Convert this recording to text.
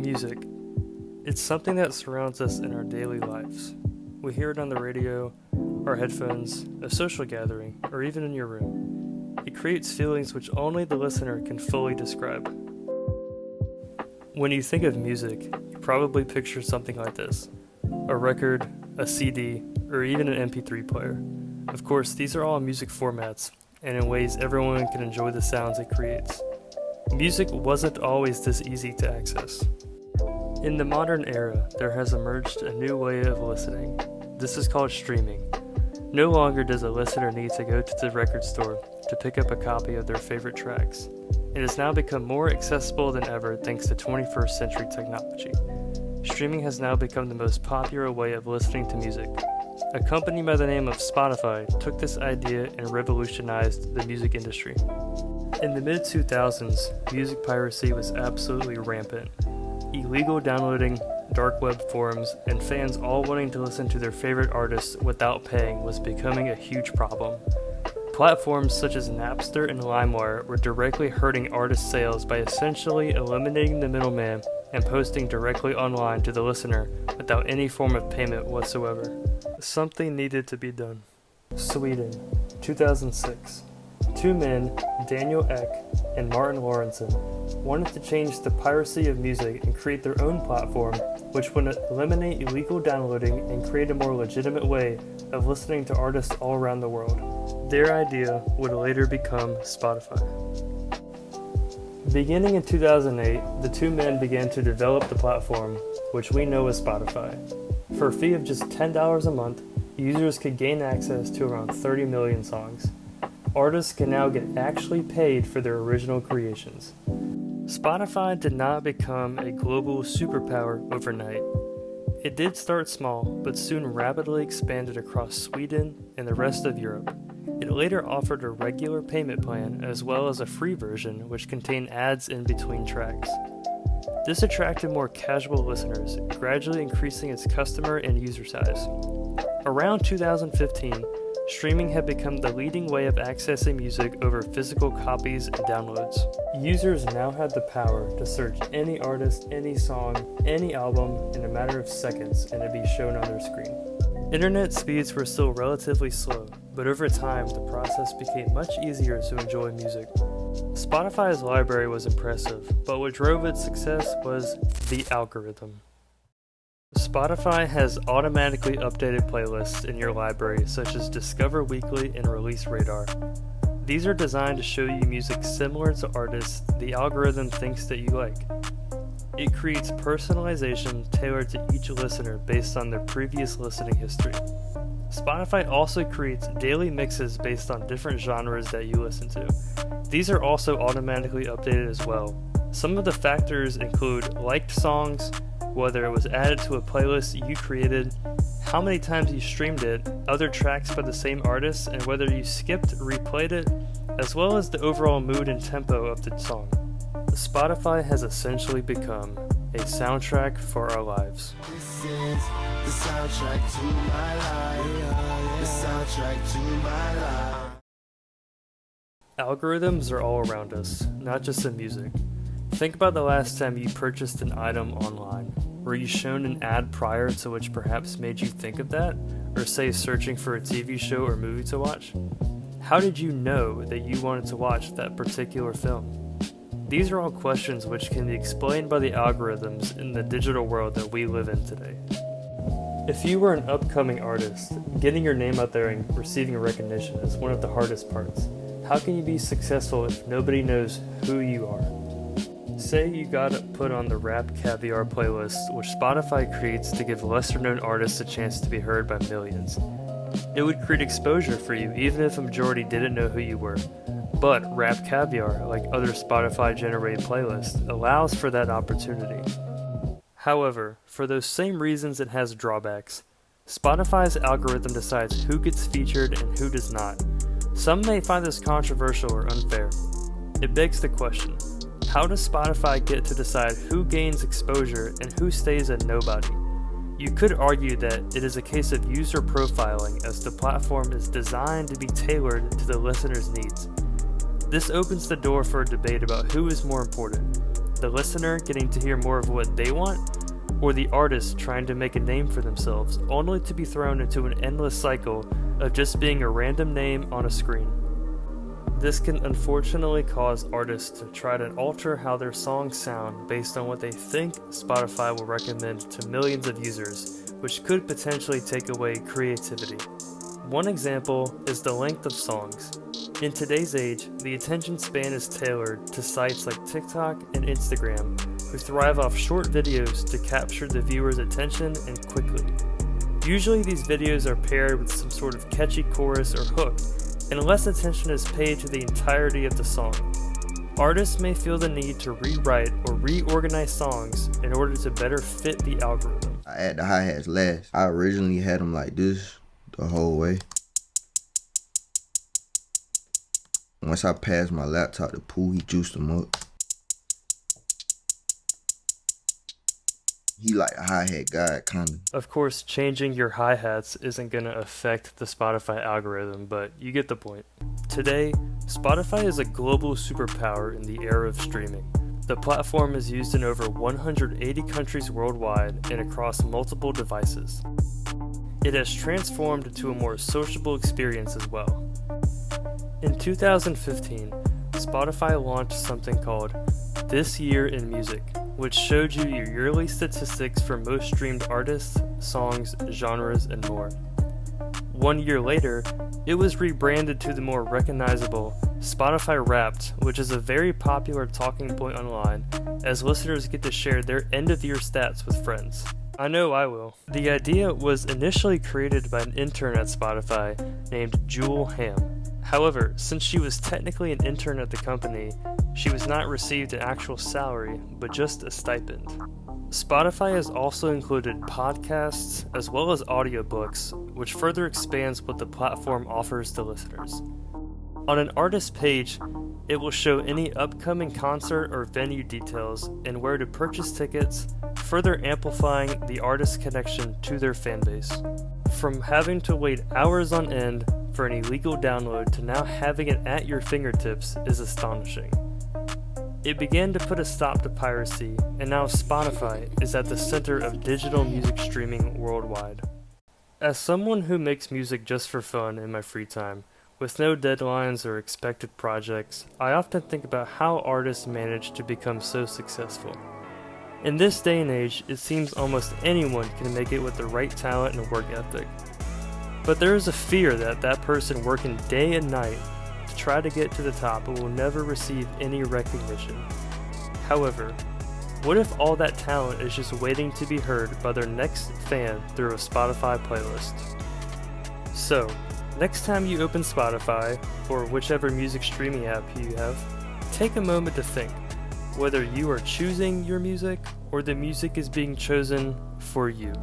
Music. It's something that surrounds us in our daily lives. We hear it on the radio, our headphones, a social gathering, or even in your room. It creates feelings which only the listener can fully describe. When you think of music, you probably picture something like this: a record, a CD, or even an MP3 player. Of course, these are all music formats, and in ways everyone can enjoy the sounds it creates. Music wasn't always this easy to access. In the modern era, there has emerged a new way of listening. This is called streaming. No longer does a listener need to go to the record store to pick up a copy of their favorite tracks. It has now become more accessible than ever thanks to 21st century technology. Streaming has now become the most popular way of listening to music. A company by the name of Spotify took this idea and revolutionized the music industry. In the mid-2000s, music piracy was absolutely rampant. Illegal downloading, dark web forums, and fans all wanting to listen to their favorite artists without paying was becoming a huge problem. Platforms such as Napster and LimeWire were directly hurting artist sales by essentially eliminating the middleman and posting directly online to the listener without any form of payment whatsoever. Something needed to be done. Sweden, 2006. Two men, Daniel Ek and Martin Lorentzen, wanted to change the piracy of music and create their own platform which would eliminate illegal downloading and create a more legitimate way of listening to artists all around the world. Their idea would later become Spotify. Beginning in 2008, the two men began to develop the platform, which we know as Spotify. For a fee of just $10 a month, users could gain access to around 30 million songs. Artists can now get actually paid for their original creations. Spotify did not become a global superpower overnight. It did start small, but soon rapidly expanded across Sweden and the rest of Europe. It later offered a regular payment plan as well as a free version which contained ads in between tracks. This attracted more casual listeners, gradually increasing its customer and user size. Around 2015, streaming had become the leading way of accessing music over physical copies and downloads. Users now had the power to search any artist, any song, any album in a matter of seconds and it'd be shown on their screen. Internet speeds were still relatively slow, but over time the process became much easier to enjoy music. Spotify's library was impressive, but what drove its success was the algorithm. Spotify has automatically updated playlists in your library such as Discover Weekly and Release Radar. These are designed to show you music similar to artists the algorithm thinks that you like. It creates personalization tailored to each listener based on their previous listening history. Spotify also creates daily mixes based on different genres that you listen to. These are also automatically updated as well. Some of the factors include liked songs, whether it was added to a playlist you created, how many times you streamed it, other tracks by the same artist, and whether you skipped, replayed it, as well as the overall mood and tempo of the song. Spotify has essentially become a soundtrack for our lives. This is the soundtrack to my life. The soundtrack to my life. Algorithms are all around us, not just in music. Think about the last time you purchased an item online. Were you shown an ad prior to which perhaps made you think of that? Or say searching for a TV show or movie to watch? How did you know that you wanted to watch that particular film? These are all questions which can be explained by the algorithms in the digital world that we live in today. If you were an upcoming artist, getting your name out there and receiving recognition is one of the hardest parts. How can you be successful if nobody knows who you are? Say you got put on the Rap Caviar playlist, which Spotify creates to give lesser-known artists a chance to be heard by millions. It would create exposure for you even if a majority didn't know who you were. But Rap Caviar, like other Spotify-generated playlists, allows for that opportunity. However, for those same reasons it has drawbacks. Spotify's algorithm decides who gets featured and who does not. Some may find this controversial or unfair. It begs the question, how does Spotify get to decide who gains exposure and who stays a nobody? You could argue that it is a case of user profiling as the platform is designed to be tailored to the listener's needs. This opens the door for a debate about who is more important, The listener getting to hear more of what they want, or the artist trying to make a name for themselves, only to be thrown into an endless cycle of just being a random name on a screen. This can unfortunately cause artists to try to alter how their songs sound based on what they think Spotify will recommend to millions of users, which could potentially take away creativity. One example is the length of songs. In today's age, the attention span is tailored to sites like TikTok and Instagram, who thrive off short videos to capture the viewer's attention and quickly. Usually these videos are paired with some sort of catchy chorus or hook, and less attention is paid to the entirety of the song. Artists may feel the need to rewrite or reorganize songs in order to better fit the algorithm. I add the hi-hats last. I originally had them like this the whole way. Once I passed my laptop to Pooh, he juiced them up. He like a hi-hat guy, kinda. Of course, changing your hi-hats isn't going to affect the Spotify algorithm, but you get the point. Today, Spotify is a global superpower in the era of streaming. The platform is used in over 180 countries worldwide and across multiple devices. It has transformed into a more sociable experience as well. In 2015, Spotify launched something called This Year in Music, which showed you your yearly statistics for most streamed artists, songs, genres, and more. 1 year later, it was rebranded to the more recognizable Spotify Wrapped, which is a very popular talking point online, as listeners get to share their end-of-year stats with friends. I know I will. The idea was initially created by an intern at Spotify named Jewel Ham. However, since she was technically an intern at the company, she was not received an actual salary, but just a stipend. Spotify has also included podcasts as well as audiobooks, which further expands what the platform offers to listeners. On an artist page, it will show any upcoming concert or venue details and where to purchase tickets, further amplifying the artist's connection to their fanbase. From having to wait hours on end for an illegal download to now having it at your fingertips is astonishing. It began to put a stop to piracy, and now Spotify is at the center of digital music streaming worldwide. As someone who makes music just for fun in my free time, with no deadlines or expected projects, I often think about how artists manage to become so successful. In this day and age, it seems almost anyone can make it with the right talent and work ethic. But there is a fear that that person working day and night to try to get to the top will never receive any recognition. However, what if all that talent is just waiting to be heard by their next fan through a Spotify playlist? So, next time you open Spotify, or whichever music streaming app you have, take a moment to think whether you are choosing your music or the music is being chosen for you.